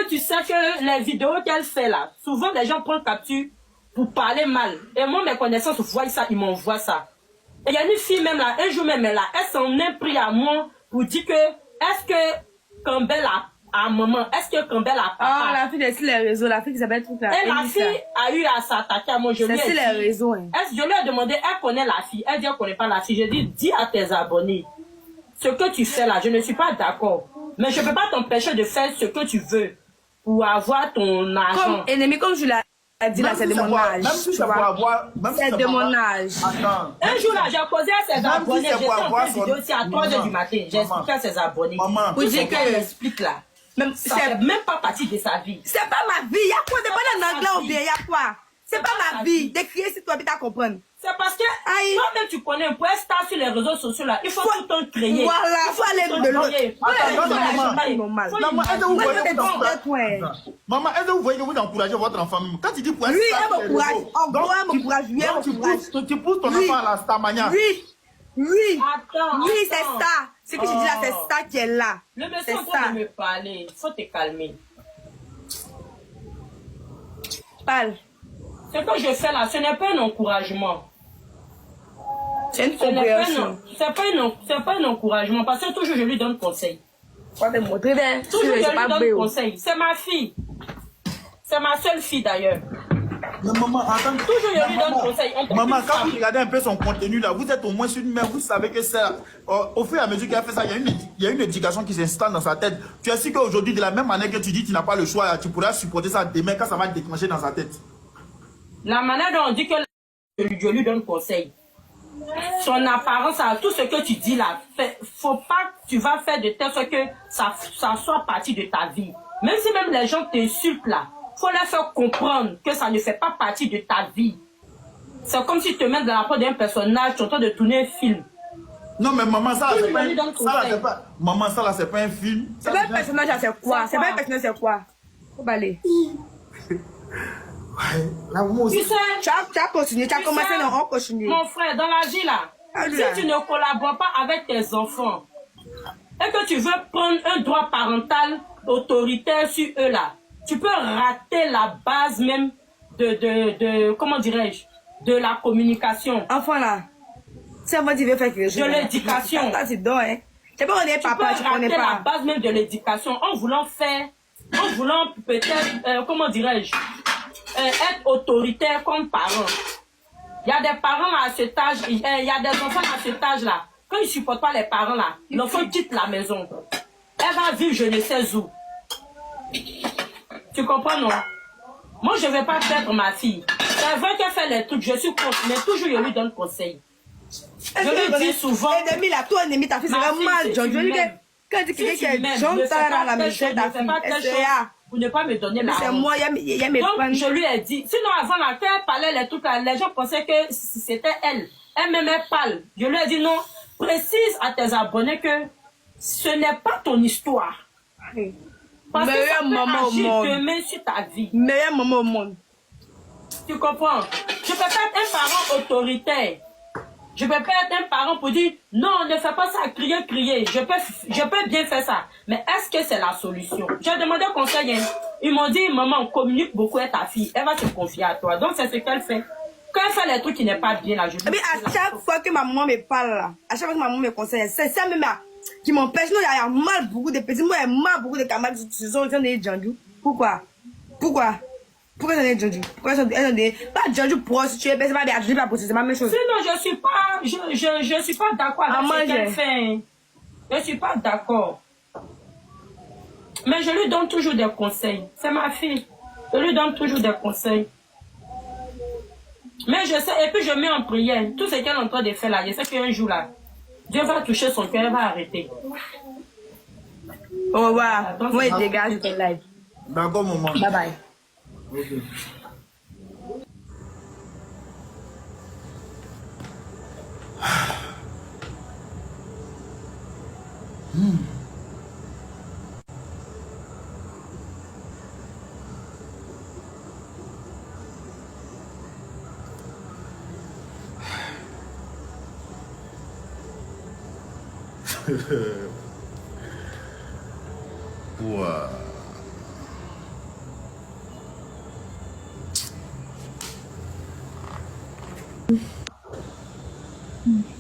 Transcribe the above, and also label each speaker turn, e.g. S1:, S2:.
S1: que tu sais que les vidéos qu'elle fait là, souvent les gens prennent capture pour parler mal. Et moi, mes connaissances voient ça, ils m'envoient ça. Et il y a une fille même là, un jour même là, elle s'en est pris à moi pour dire que, est-ce que Campbell a maman, est-ce que Campbell a papa?
S2: Ah, la fille sur les réseaux, la fille qui s'appelle tout là.
S1: Et la fille a eu à s'attaquer à moi. C'est
S2: sur les réseaux. Hein.
S1: Je lui ai demandé, elle connaît la fille. Elle dit, elle connaît pas la fille. Je dis, dis à tes abonnés, ce que tu fais là, je ne suis pas d'accord. Mais je ne peux pas t'empêcher de faire ce que tu veux pour avoir ton argent.
S2: Comme ennemi, comme je l'ai dit là, c'est de mon âge.
S3: Même si c'est pour avoir...
S2: C'est de mon âge.
S3: Attends.
S1: Un jour là, j'ai posé à ses abonnés. J'étais en train de vidéo aussi à 3h du matin. J'ai expliqué à ses abonnés.
S3: Maman.
S1: Pour dire qu'elle explique là.
S2: Même,
S1: ça fait même pas partie de sa vie.
S2: C'est pas ma vie. Il y a quoi de bon en anglais ou bien? Il y a quoi? C'est pas ma vie. D'écrire si tu habites à comprendre.
S1: C'est parce que toi-même tu connais, pour être star sur les réseaux sociaux là, il faut tout le temps créer.
S2: Voilà, il faut aller de l'autre.
S3: Maman, est-ce que vous voyez que vous encouragez votre enfant même? Quand tu dis pour être
S2: star, elle m'encourage.
S3: Tu pousses ton enfant à la Starmania.
S2: Oui,
S1: attends,
S2: c'est ça. Ce que je dis là, c'est ça qui est là.
S1: Le monsieur est en train de me parler. Il faut te calmer.
S2: Parle.
S1: Ce que je fais là, ce n'est pas un encouragement.
S2: C'est une compréhension.
S1: C'est pas un encouragement. Parce que toujours je lui donne conseil.
S2: Toujours je lui
S1: donne conseil. C'est ma fille. C'est ma seule fille d'ailleurs.
S3: Mais maman, attends.
S1: Toujours je lui donne conseil.
S3: Maman, quand vous regardez un peu son contenu là, vous êtes au moins une mère, vous savez que c'est au fur et à mesure qu'elle fait ça, il y a une éducation qui s'installe dans sa tête. Tu es sûr qu'aujourd'hui, de la même manière que tu dis tu n'as pas le choix, tu pourras supporter ça demain quand ça va déclencher dans sa tête. La manière dont on dit que je lui donne conseil. Son apparence, tout ce que tu dis là, faut pas que tu vas faire de telle sorte que ça soit partie de ta vie. Même si même les gens t'insultent là, faut leur faire comprendre que ça ne fait pas partie de ta vie. C'est comme si tu te mets dans la peau d'un personnage, tu es en train de tourner un film. Non mais maman, ça c'est pas, maman, ça là c'est pas un film.
S2: C'est pas un personnage, c'est quoi? C'est pas un personnage, c'est quoi? Faut baler.
S3: Ouais, là, moi aussi.
S1: Tu sais,
S2: tu as continué, tu as commencé, on continue.
S1: Mon frère, dans la vie là, si tu ne collabores pas avec tes enfants et que tu veux prendre un droit parental autoritaire sur eux là, tu peux rater la base même de comment dirais-je, de la communication.
S2: Enfant là, c'est moi qui veux faire quelque chose.
S1: De l'éducation.
S2: C'est donc, hein. C'est pas on est papa, tu connais pas.
S1: La base même de l'éducation en voulant peut-être, comment dirais-je, être autoritaire comme parent. Il y a des parents à cet âge, il y a des enfants à cet âge-là. Quand ils ne supportent pas les parents là, l'enfant quitte la maison. Elle va vivre je ne sais où. Tu comprends, non? Moi, je ne vais pas perdre ma fille. C'est vrai qu'elle fait les trucs, je suis contre, mais toujours je lui donne conseil. Je lui dis souvent.
S2: Ennemi là, toi, ennemi, ta fille, c'est vraiment mal. Je lui dis quand tu dis que John t'a dans la maison, ta fille,
S1: pour ne pas me donner la
S2: c'est moi, il y a mes
S1: donc, je lui ai dit, sinon avant la terre, elle parlait les trucs là, les gens pensaient que c'était elle. Elle-même, elle parle. Je lui ai dit non, précise à tes abonnés que ce n'est pas ton histoire. Parce que ça peut agir demain sur ta vie.
S2: Meilleure maman au monde.
S1: Tu comprends? Je peux pas être un parent autoritaire. Je peux pas être un parent pour dire non, ne fais pas ça, crier. Je peux bien faire ça. Mais est-ce que c'est la solution? J'ai demandé conseil. Hein. Ils m'ont dit, maman, on communique beaucoup avec ta fille. Elle va se confier à toi. Donc c'est ce qu'elle fait. Quand elle fait les trucs qui n'est pas bien là, je dis.
S2: Mais à chaque fois que ma maman me parle là, à chaque fois que ma maman me conseille, c'est ça même là qui m'empêche. Non, il y a mal beaucoup de petits. Moi, il y a mal beaucoup de camarades qui sont des Djandou. Pourquoi j'en ai Djandou? Pourquoi j'en ai pas Djandou prostituée, c'est pas des Djandou pas prostituée, c'est la même chose.
S1: Sinon, je suis pas d'accord avec ce qu'elle fait. Je suis pas d'accord. Mais je lui donne toujours des conseils. C'est ma fille. Je lui donne toujours des conseils. Mais je sais, et puis je mets en prière. Tout ce qu'elle est en train de faire là, je sais qu'un jour là, Dieu va toucher son cœur, elle va arrêter.
S2: Au revoir. Moi, il dégage ton live.
S3: D'accord, maman.
S2: Bye bye.
S3: Okay. Wow.
S2: Mm.